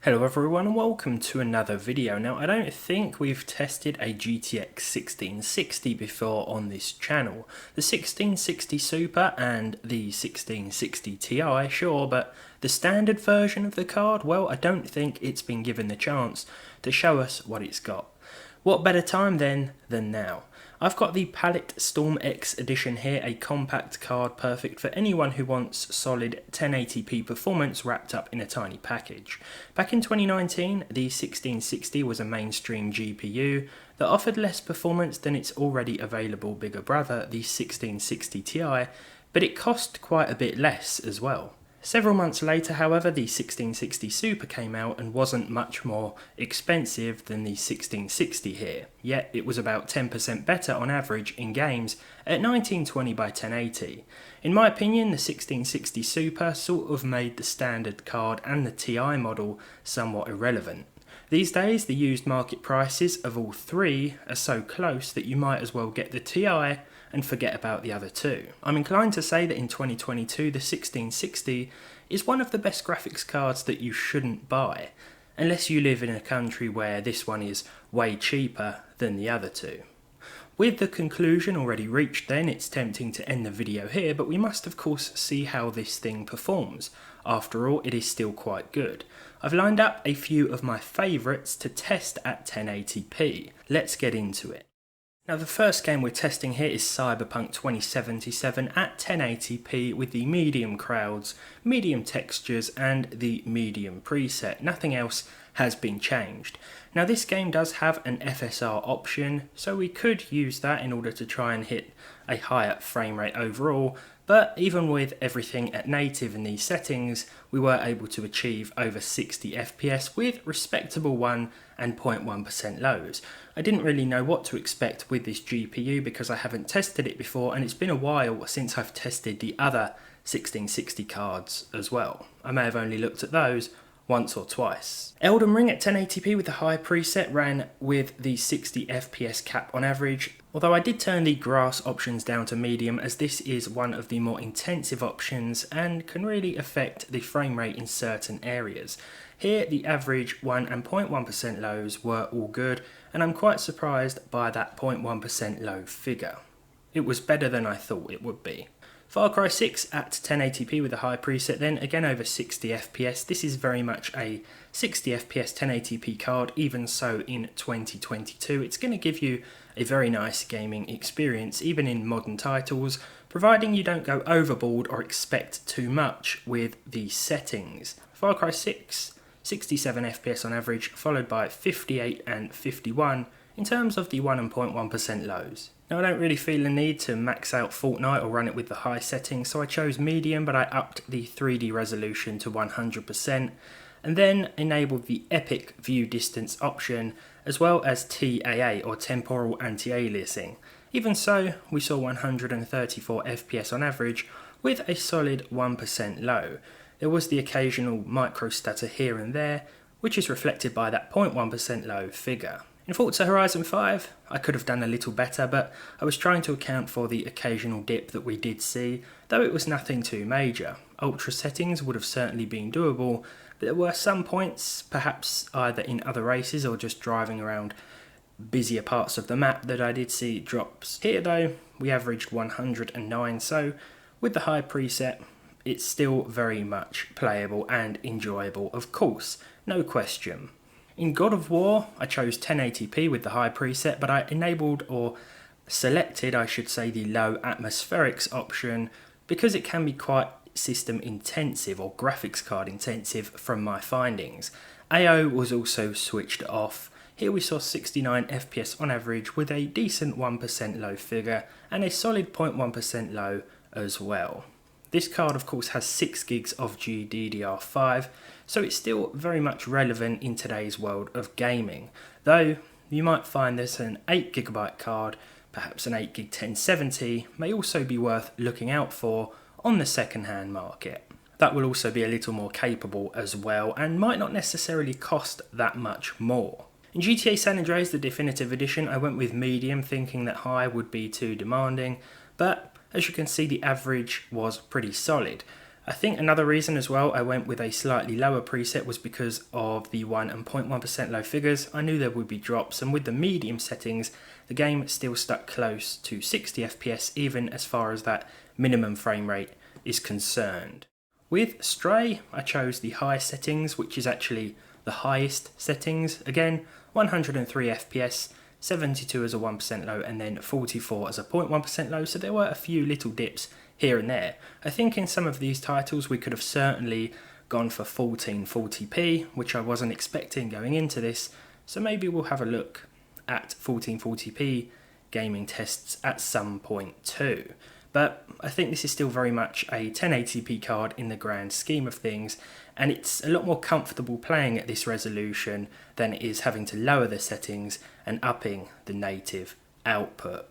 Hello everyone and welcome to another video. Now I don't think we've tested a GTX 1660 before on this channel. The 1660 Super and the 1660 Ti, sure, but the standard version of the card, well, I don't think it's been given the chance to show us what it's got. What better time then than now? I've got the Palette Storm X edition here, a compact card perfect for anyone who wants solid 1080p performance wrapped up in a tiny package. Back in 2019, the 1660 was a mainstream GPU that offered less performance than its already available bigger brother, the 1660 Ti, but it cost quite a bit less as well. Several months later, however, the 1660 Super came out and wasn't much more expensive than the 1660 here, yet it was about 10% better on average in games at 1920 by 1080. In my opinion, the 1660 Super sort of made the standard card and the Ti model somewhat irrelevant. These days, the used market prices of all three are so close that you might as well get the Ti and forget about the other two. I'm inclined to say that in 2022 the 1660 is one of the best graphics cards that you shouldn't buy, unless you live in a country where this one is way cheaper than the other two. With the conclusion already reached then, it's tempting to end the video here, but we must of course see how this thing performs. After all, it is still quite good. I've lined up a few of my favourites to test at 1080p. Let's get into it. Now the first game we're testing here is Cyberpunk 2077 at 1080p with the medium crowds, medium textures and the medium preset. Nothing else has been changed. Now this game does have an FSR option, so we could use that in order to try and hit a higher frame rate overall, but even with everything at native in these settings, we were able to achieve over 60 FPS with respectable 1 and 0.1% lows. I didn't really know what to expect with this GPU because I haven't tested it before, and it's been a while since I've tested the other 1660 cards as well. I may have only looked at those once or twice. Elden Ring at 1080p with the high preset ran with the 60 FPS cap on average, although I did turn the grass options down to medium as this is one of the more intensive options and can really affect the frame rate in certain areas. Here the average 1 and 0.1% lows were all good, and I'm quite surprised by that 0.1% low figure. It was better than I thought it would be. Far Cry 6 at 1080p with a high preset then, again over 60 FPS. This is very much a 60 FPS 1080p card, even so in 2022. It's going to give you a very nice gaming experience, even in modern titles, providing you don't go overboard or expect too much with the settings. Far Cry 6, 67 FPS on average, followed by 58 and 51 in terms of the 1 and 0.1% lows. Now I don't really feel the need to max out Fortnite or run it with the high settings, so I chose medium, but I upped the 3D resolution to 100% and then enabled the Epic View Distance option as well as TAA or Temporal Anti-Aliasing. Even so, we saw 134 FPS on average with a solid 1% low. There was the occasional micro stutter here and there, which is reflected by that 0.1% low figure. In Forza Horizon 5, I could have done a little better, but I was trying to account for the occasional dip that we did see, though it was nothing too major. Ultra settings would have certainly been doable, but there were some points, perhaps either in other races or just driving around busier parts of the map, that I did see drops. Here though, we averaged 109, so with the high preset, it's still very much playable and enjoyable, of course, no question. In God of War, I chose 1080p with the high preset, but I enabled or selected, I should say, the low atmospherics option because it can be quite system intensive or graphics card intensive from my findings. AO was also switched off. Here we saw 69 FPS on average with a decent 1% low figure and a solid 0.1% low as well. This card of course has 6 gigs of GDDR5, so it's still very much relevant in today's world of gaming, though you might find that an 8GB card, perhaps an 8GB 1070, may also be worth looking out for on the second-hand market. That will also be a little more capable as well and might not necessarily cost that much more. In GTA San Andreas, the definitive edition, I went with medium thinking that high would be too demanding, but as you can see, the average was pretty solid. I think another reason as well I went with a slightly lower preset was because of the 1 and 0.1% low figures. I knew there would be drops, and with the medium settings the game still stuck close to 60 FPS even as far as that minimum frame rate is concerned. With Stray I chose the high settings, which is actually the highest settings. Again, 103 FPS, 72 as a 1% low, and then 44 as a 0.1% low, so there were a few little dips here and there. I think in some of these titles we could have certainly gone for 1440p, which I wasn't expecting going into this, so maybe we'll have a look at 1440p gaming tests at some point too. But I think this is still very much a 1080p card in the grand scheme of things, and it's a lot more comfortable playing at this resolution than it is having to lower the settings and upping the native output.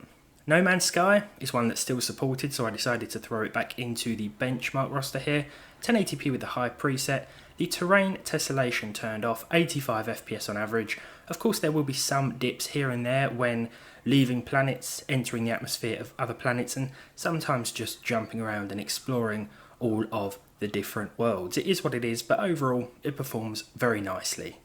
No Man's Sky is one that's still supported, so I decided to throw it back into the benchmark roster here. 1080p with the high preset, the terrain tessellation turned off, 85 FPS on average. Of course there will be some dips here and there when leaving planets, entering the atmosphere of other planets, and sometimes just jumping around and exploring all of the different worlds. It is what it is, but overall it performs very nicely.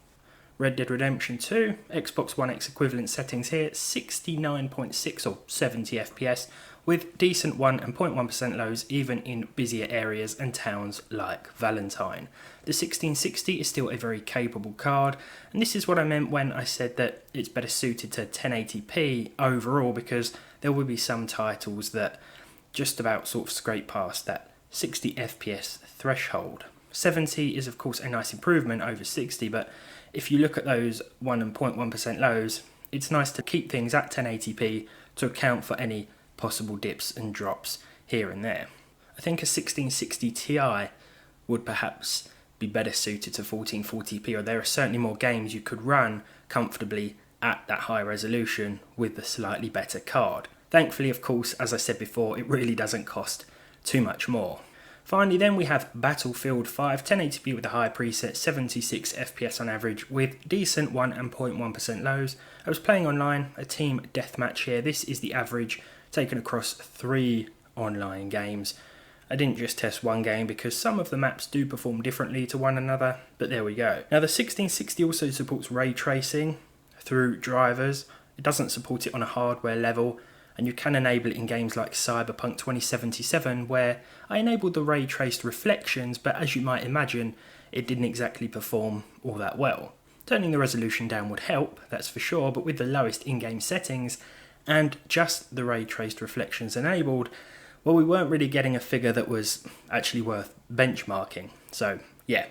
Red Dead Redemption 2, Xbox One X equivalent settings here, 69.6 or 70 FPS, with decent 1 and 0.1% lows even in busier areas and towns like Valentine. The 1660 is still a very capable card, and this is what I meant when I said that it's better suited to 1080p overall, because there will be some titles that just about sort of scrape past that 60 FPS threshold. 70 is of course a nice improvement over 60, but if you look at those 1 and 0.1% lows, it's nice to keep things at 1080p to account for any possible dips and drops here and there. I think a 1660 Ti would perhaps be better suited to 1440p, or there are certainly more games you could run comfortably at that high resolution with the slightly better card. Thankfully, of course, as I said before, it really doesn't cost too much more. Finally then we have Battlefield 5, 1080p with a high preset, 76 FPS on average with decent 1 and 0.1% lows. I was playing online, a team deathmatch here. This is the average taken across 3 online games. I didn't just test one game because some of the maps do perform differently to one another, but there we go. Now the 1660 also supports ray tracing through drivers. It doesn't support it on a hardware level, and you can enable it in games like Cyberpunk 2077, where I enabled the ray traced reflections, but as you might imagine, it didn't exactly perform all that well. Turning the resolution down would help, that's for sure, but with the lowest in-game settings and just the ray traced reflections enabled, well, we weren't really getting a figure that was actually worth benchmarking. So yeah,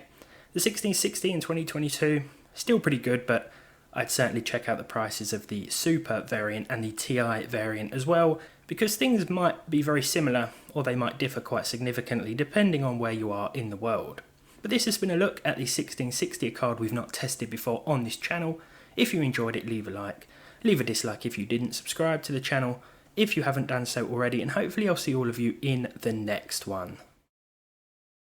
the 1660 in 2022, still pretty good, but I'd certainly check out the prices of the Super variant and the Ti variant as well, because things might be very similar or they might differ quite significantly depending on where you are in the world. But this has been a look at the 1660, a card we've not tested before on this channel. If you enjoyed it, leave a like, leave a dislike if you didn't, subscribe to the channel if you haven't done so already, and hopefully I'll see all of you in the next one.